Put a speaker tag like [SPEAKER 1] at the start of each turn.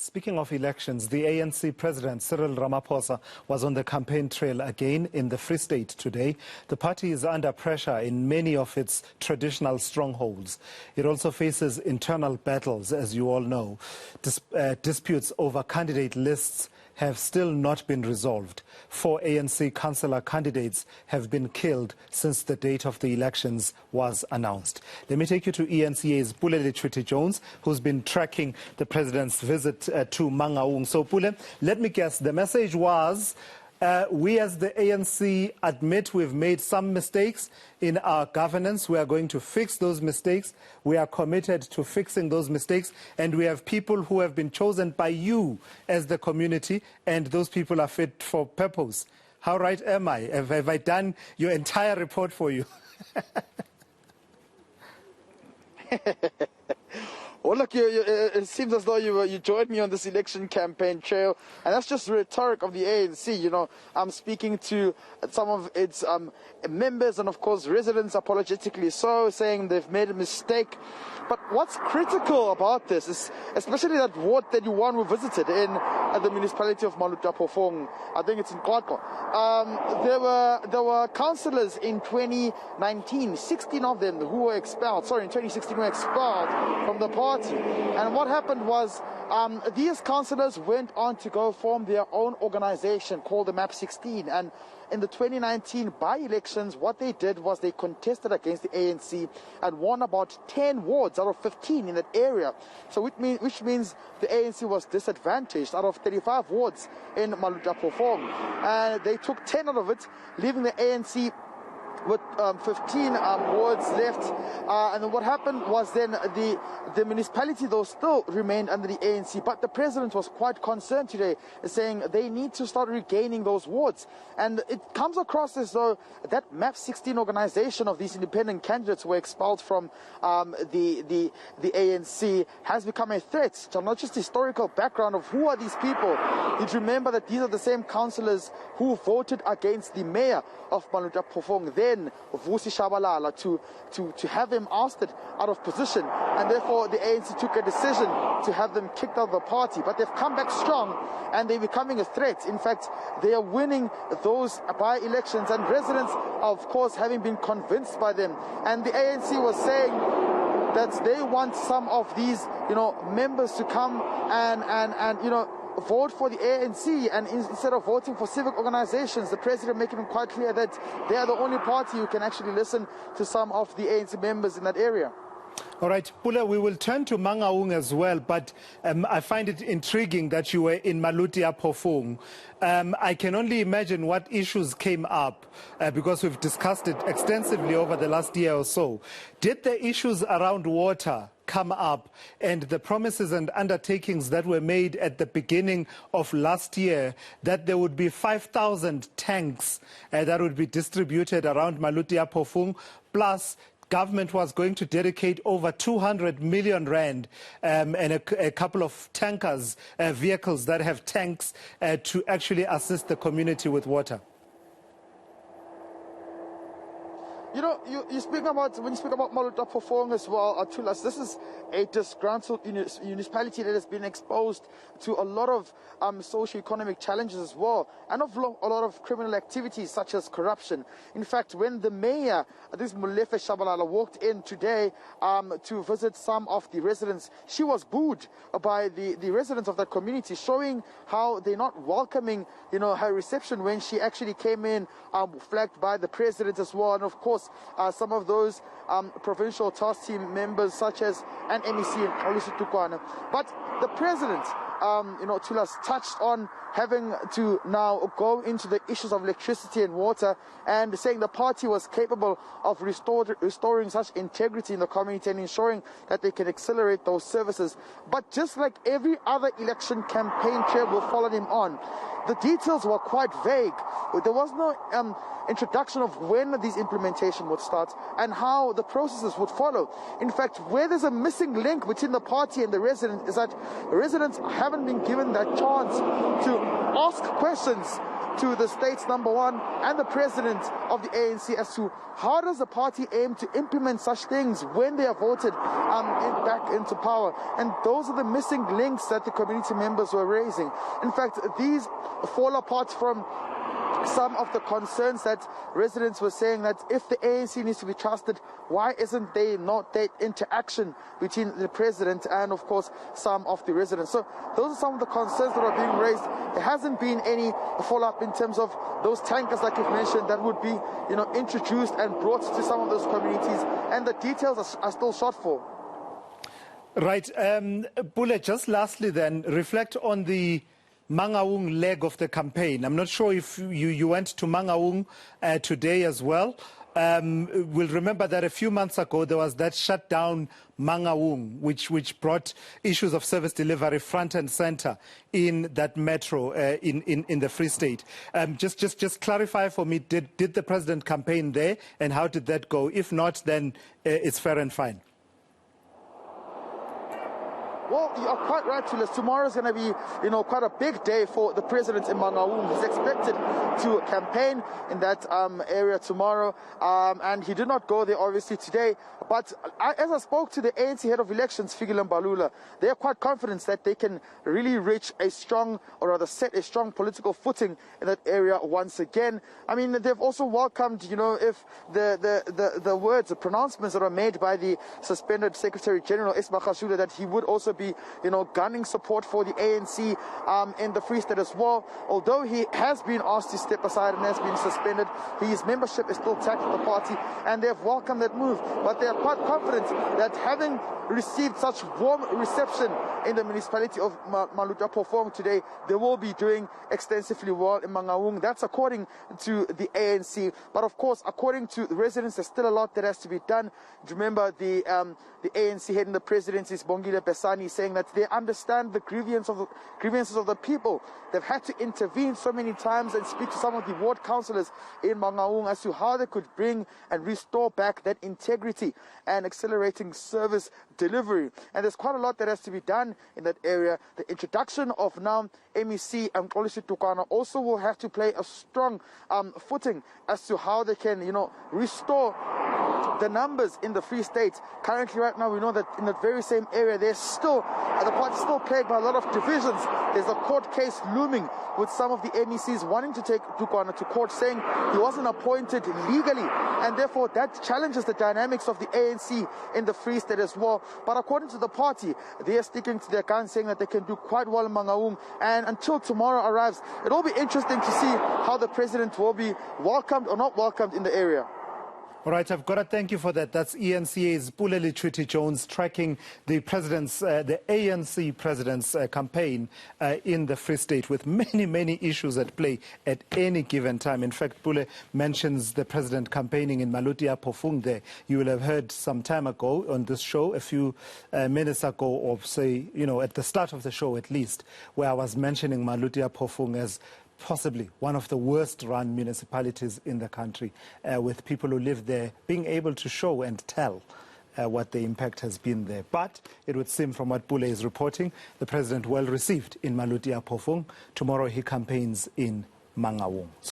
[SPEAKER 1] Speaking of elections, the ANC President Cyril Ramaphosa was on the campaign trail again in the Free State today. The party is under pressure in many of its traditional strongholds. It also faces internal battles, as you all know. Disputes over candidate lists have still not been resolved. 4 ANC councillor candidates have been killed since the date of the elections was announced. Let me take you to eNCA's Pule Letshwiti-Jones, who's been tracking the president's visit to Mangaung. So, Pule, let me guess, the message was, we as the ANC admit we've made some mistakes in our governance. We are going to fix those mistakes. We are committed to fixing those mistakes. And we have people who have been chosen by you as the community, and those people are fit for purpose. How right am I? Have I done your entire report for you?
[SPEAKER 2] Well, look, it seems as though you joined me on this election campaign trail, and that's just the rhetoric of the ANC. You know, I'm speaking to some of its members and, of course, residents apologetically so, saying they've made a mistake. But what's critical about this is, especially that Ward 31 we visited in the municipality of Malutapofong, I think it's in Kwakwa. There were councillors in 2019, 16 of them who were expelled, in 2016 were expelled from the party. And what happened was these councillors went on to go form their own organization called the MAP 16. And in the 2019 by-elections, what they did was they contested against the ANC and won about 10 wards out of 15 in that area. So which means the ANC was disadvantaged out of 35 wards in Malutapofong. And they took 10 out of it, leaving the ANC with 15 wards left. And then what happened was then the municipality, though, still remained under the ANC. But the president was quite concerned today, saying they need to start regaining those wards. And it comes across as though that MAP 16 organization of these independent candidates who were expelled from the ANC has become a threat. So not just historical background of who are these people. You'd remember that these are the same councillors who voted against the mayor of Malutapofong then, Vusi Shabalala, to have him ousted out of position, and therefore the ANC took a decision to have them kicked out of the party. But they've come back strong and they're becoming a threat. In fact, they are winning those by-elections, and residents, of course, having been convinced by them. And the ANC was saying that they want some of these, members to come and vote for the ANC, and instead of voting for civic organizations, the president making it quite clear that they are the only party who can actually listen to some of the ANC members in that area.
[SPEAKER 1] All right, Pule, we will turn to Mangaung as well, but I find it intriguing that you were in Malutapofong. I can only imagine what issues came up because we've discussed it extensively over the last year or so. Did the issues around water come up, and the promises and undertakings that were made at the beginning of last year that there would be 5,000 tanks that would be distributed around Malutapofong, plus government was going to dedicate over 200 million rand and a couple of tankers, vehicles that have tanks to actually assist the community with water?
[SPEAKER 2] When you speak about Malutapofong as well, Tulas, this is a disgruntled municipality that has been exposed to a lot of socio-economic challenges as well, and a lot of criminal activities such as corruption. In fact, when the mayor, this Mulefe Shabalala, walked in today to visit some of the residents, she was booed by the residents of that community, showing how they're not welcoming, her reception when she actually came in, flagged by the president as well, and of course some of those provincial task team members such as an MEC and Olusutukwana. But the president, Tulas, touched on having to now go into the issues of electricity and water, and saying the party was capable of restoring such integrity in the community and ensuring that they can accelerate those services. But just like every other election campaign trail will follow him on, the details were quite vague. There was no introduction of when these implementation would start and how the processes would follow. In fact, where there's a missing link between the party and the residents is that residents haven't been given that chance to ask questions to the state's number one and the president of the ANC as to how does the party aim to implement such things when they are voted back into power. And those are the missing links that the community members were raising. In fact, these fall apart from some of the concerns that residents were saying that if the ANC needs to be trusted, why isn't there not that interaction between the president and, of course, some of the residents? So those are some of the concerns that are being raised. There hasn't been any follow-up in terms of those tankers, like you've mentioned, that would be, introduced and brought to some of those communities, and the details are still short for.
[SPEAKER 1] Right. Pule, just lastly then, reflect on the Mangaung leg of the campaign. I'm not sure if you went to Mangaung today as well. We'll remember that a few months ago there was that shutdown Mangaung, which brought issues of service delivery front and center in that metro in the Free State. Just clarify for me, did the president campaign there, and how did that go? If not, then it's fair and fine.
[SPEAKER 2] Well, you are quite right, Tulis. Tomorrow is going to be, quite a big day for the president in Mangaung. He's expected to campaign in that area tomorrow, and he did not go there, obviously, today. But as I spoke to the ANC head of elections, Fikile Mbalula, they are quite confident that they can really reach a strong, or rather set a strong political footing in that area once again. I mean, they've also welcomed, if the words, the pronouncements that are made by the suspended Secretary General Ismakhashule, that he would also be, gunning support for the ANC in the Free State as well. Although he has been asked to step aside and has been suspended, his membership is still tagged with the party, and they've welcomed that move. But they are quite confident that having received such warm reception in the municipality of Maluti-a-Phofung today, they will be doing extensively well in Mangaung. That's according to the ANC. But of course, according to the residents, there's still a lot that has to be done. Remember, the ANC head in the presidency is Bongile Besani, saying that they understand the grievances of the people. They've had to intervene so many times and speak to some of the ward councillors in Mangaung as to how they could bring and restore back that integrity and accelerating service delivery. And there's quite a lot that has to be done in that area. The introduction of now MEC and Pule Letshwiti-Jones also will have to play a strong footing as to how they can, restore the numbers in the Free State. Currently, right now, we know that in that very same area, the party is still plagued by a lot of divisions. There's a court case looming with some of the MECs wanting to take Tukwana to court, saying he wasn't appointed legally, and therefore that challenges the dynamics of the ANC in the Free State as well. But according to the party, they are sticking to their guns, saying that they can do quite well in Mangaung. And until tomorrow arrives, it'll be interesting to see how the president will be welcomed or not welcomed in the area.
[SPEAKER 1] All right, I've got to thank you for that. That's eNCA's Pule Letshwiti-Jones tracking the ANC president's campaign in the Free State, with many issues at play at any given time. In fact, Pule mentions the president campaigning in Maluti-a-Phofung there. You will have heard some time ago on this show, a few minutes ago, or say, at the start of the show at least, where I was mentioning Maluti-a-Phofung as possibly one of the worst run municipalities in the country, with people who live there being able to show and tell what the impact has been there. But it would seem from what Pule is reporting, the president well received in Maluti-a-Phofung. Tomorrow he campaigns in Mangaung.